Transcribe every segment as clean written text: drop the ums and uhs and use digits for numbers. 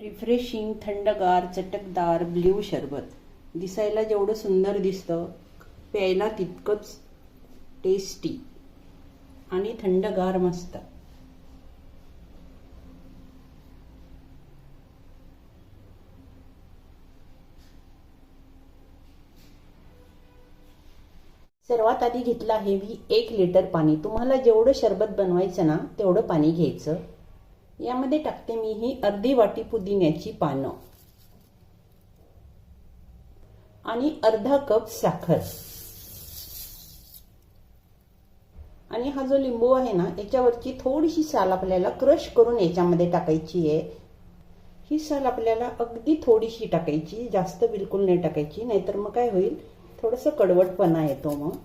Refreshing थंडगार चटकदार blue शरबत दिसायला जेवढं सुंदर दिसतं प्यायला तितकंच टेस्टी आणि थंडगार मस्त। सर्वात आधी घेतलं आहे मी 1 लिटर पाणी। तुम्हाला जेवढं शरबत बनवायचं ना तेवढं पाणी घ्यायचं। यामध्ये टाकते मी ही अर्धी वाटी पुदिन्याची पानं आणि अर्धा कप साखर आणि हा जो लिंबू आहे ना याच्यावरची थोडीशी साल आपल्याला क्रश करून याच्यामध्ये टाकायची आहे। ही साल आपल्याला अगदी थोडीशी टाकायची, जास्त बिलकुल नाही टाकायची, नाहीतर मग काय होईल थोडंसं कडवटपणा येतो। मग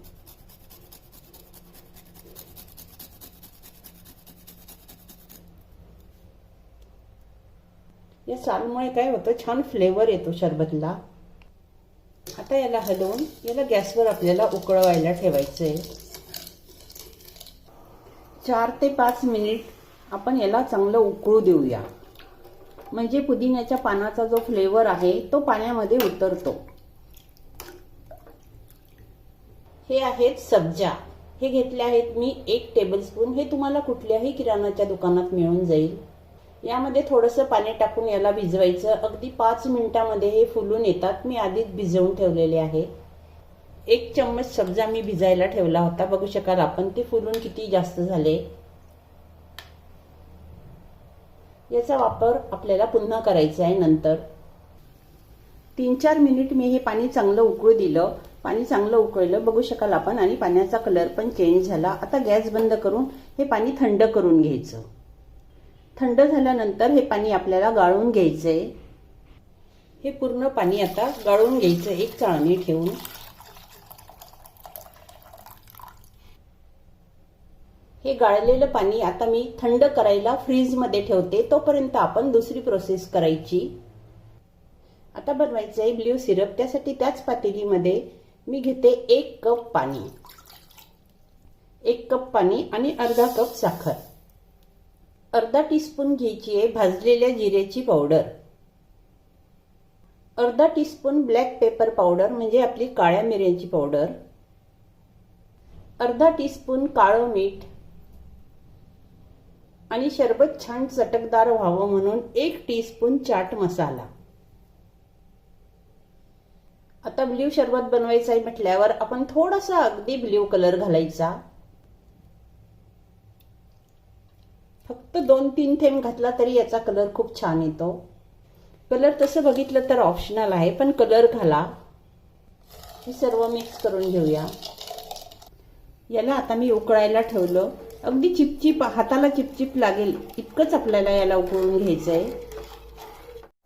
या सालमुळे काय होतं छान फ्लेवर येतो शरबतला। आता याला हलवून याला गॅसवर आपल्याला उकळवायला ठेवायचं आहे। 4 ते 5 मिनिट आपण याला चांगलं उकळू देऊया, म्हणजे पुदिन्याच्या पानाचा जो फ्लेवर आहे तो पाण्यामध्ये उतरतो। हे आहेत सब्जा, हे घेतले आहेत मी 1 टेबलस्पून। हे तुम्हाला कुठल्याही किराणाच्या दुकानात मिळून जाईल। यामध्ये थोडंसं पाणी टाकून याला भिजवायचं। अगदी 5 मिनिटांमध्ये हे फुलून येतात। मी आधीच भिजवून ठेवलेले आहे। 1 चम्मच सब्जा मी भिजायला ठेवला होता, बघू शकाल आपण ते फुलून किती जास्त झाले। याचा वापर आपल्याला पुन्हा करायचा आहे नंतर। 3-4 मिनिट मी हे पाणी चांगलं उकळू दिलं। पाणी चांगलं उकळलं बघू शकाल आपण, आणि पाण्याचा कलर पण चेंज झाला। आता गॅस बंद करून हे पाणी थंड करून घ्यायचं। थंड झाल्यानंतर हे पाणी आपल्याला गाळून घ्यायचंय। हे पूर्ण पाणी आता गाळून घ्यायचं एक चाळणी ठेवून। हे गाळलेलं पाणी आता मी थंड करायला फ्रीज मध्ये ठेवते, तोपर्यंत आपण दुसरी प्रोसेस करायची। आता बनवायचं आहे ब्ल्यू सिरप। त्यासाठी त्याच पातेलीमध्ये मी घेते 1 कप पाणी, 1 कप पाणी आणि अर्धा कप साखर। अर्धा टीस्पून घ्यायची आहे भाजलेल्या जिऱ्याची पावडर, अर्धा टीस्पून ब्लॅक पेपर पावडर म्हणजे आपली काळ्या मिऱ्याची पावडर, अर्धा टीस्पून काळं मीठ आणि शरबत छान चटकदार व्हावं म्हणून 1 टीस्पून चाट मसाला। आता ब्ल्यू शरबत बनवायचं आहे म्हटल्यावर आपण थोडासा अगदी ब्ल्यू कलर घालायचा। फक्त 2-3 थेंब घातला तरी याचा कलर खूप छान येतो। कलर तसं बघितलं तर ऑप्शनल आहे, पण कलर घाला। हे सर्व मिक्स करून घेऊया। याला आता मी उकळायला ठेवलं। अगदी चिपचिप, हाताला चिपचिप लागेल इतकंच आपल्याला याला उकळून घ्यायचंय।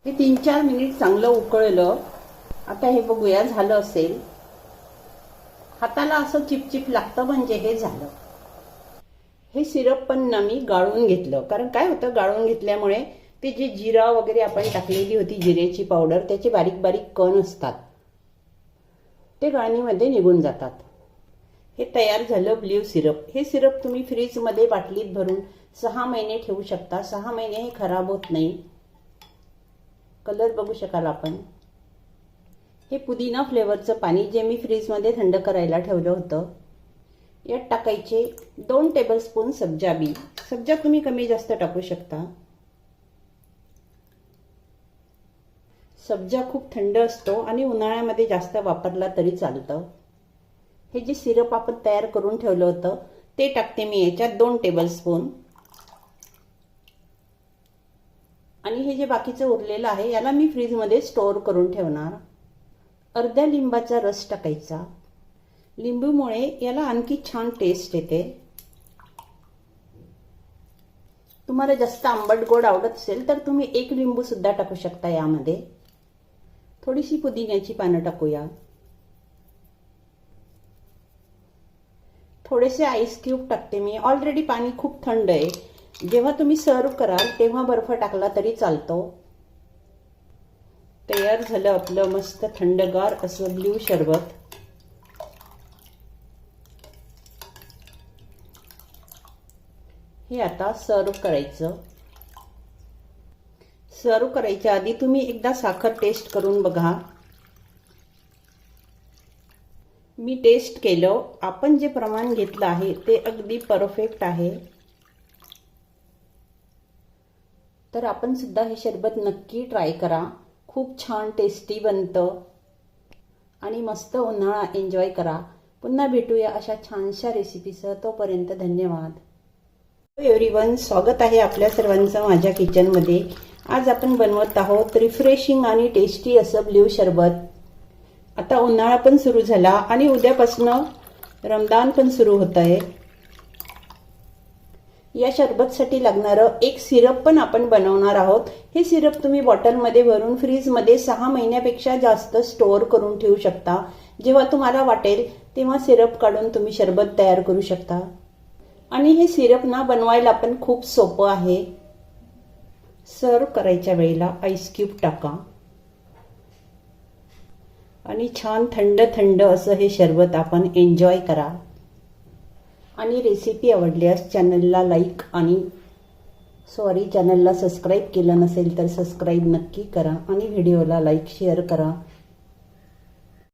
हे 3-4 मिनिट चांगलं उकळलं। आता हे बघूया झालं असेल। हाताला असं चिपचिप लागतं म्हणजे हे झालं। हे सिरप पण ना मी गाळून घेतलं, कारण काय होतं गाळून घेतल्यामुळे ते जे जिरा वगैरे आपण टाकलेली होती जिऱ्याची पावडर, त्याचे बारीक बारीक कण असतात ते गाळणीमध्ये निघून जातात। हे तयार झालं ब्ल्यू सिरप। हे सिरप तुम्ही फ्रीज मध्ये बाटलीत भरून 6 महिने ठेवू शकता। 6 महिने हे खराब होत नाही। कलर बघू शकाल आपण। हे पुदिना फ्लेवरचं पाणी जे मी फ्रीज मध्ये थंड करायला ठेवलं होतं, यात टाकायचे 2 टेबलस्पून सब्जा बी। सब्जा तुम्ही कमी जास्त टाकू शकता। सब्जा खूप थंड असतो आणि उन्हाळ्यामध्ये जास्त वापरला तरी चालतं। हे जे सिरप आपण तयार करून ठेवलं होतं ते टाकते मी याच्यात 2 टेबलस्पून, आणि हे जे बाकीचं उरलेलं आहे याला मी फ्रीज मध्ये स्टोअर करून ठेवणार। अर्ध्या लिंबाचा रस टाकायचा। लिंबूमुळे याला आणखी छान टेस्ट येते। तुम्हाला जास्त आंबट गोड आवडत असेल तर तुम्ही 1 लिंबू सुद्धा टाकू शकता यामध्ये। थोडीशी पुदिन्याची पानं टाकूया। थोडेसे आईस क्यूब टाकते मी। ऑलरेडी पाणी खूप थंड आहे, जेव्हा तुम्ही सर्व कराल तेव्हा बर्फ टाकला तरी चालतो। तयार झालं आपलं मस्त थंडगार असं ब्ल्यू शरबत। हे आता सर्व करायचं। सर्व करायच्या आधी तुम्ही एकदा साखर टेस्ट करून बघा. मी टेस्ट केलं. आपण जे प्रमाण घेतलं आहे ते अगदी परफेक्ट आहे. तर आपण सुद्धा हे सरबत नक्की ट्राय करा. खूप छान टेस्टी बनतं आणि मस्त उन्हाळा एन्जॉय करा. पुन्हा भेटूया अशा छानशा रेसिपीसह. तोपर्यंत धन्यवाद. एव्हरीवन, स्वागत आहे आपल्या सर्वांचं माझ्या किचनमध्ये. आज आपण बनवत आहोत रिफ्रेशिंग आणि टेस्टी असं ब्ल्यू सरबत. आता उन्हाळा पण सुरू झाला आणि उद्यापासून रमदान पण सुरू होत आहे. या सरबतसाठी लागणारं एक सिरप पण आपण बनवणार आहोत. हे सिरप तुम्ही बॉटलमध्ये भरून फ्रीजमध्ये 6 महिन्यापेक्षा जास्त स्टोअर करून ठेवू शकता. जेव्हा तुम्हाला वाटेल तेव्हा सिरप काढून तुम्ही सरबत तयार करू शकता. आणि हे सिरप ना बनवायला पण खूप सोपं आहे. सर्व करायच्या वेळेला आईस क्यूब टाका आणि छान थंड थंड असं हे सरबत आपण एन्जॉय करा. आणि रेसिपी आवडल्यास चॅनलला लाईक आणि चॅनलला सबस्क्राईब केलं नसेल तर सबस्क्राईब नक्की करा आणि व्हिडिओला लाईक शेअर करा.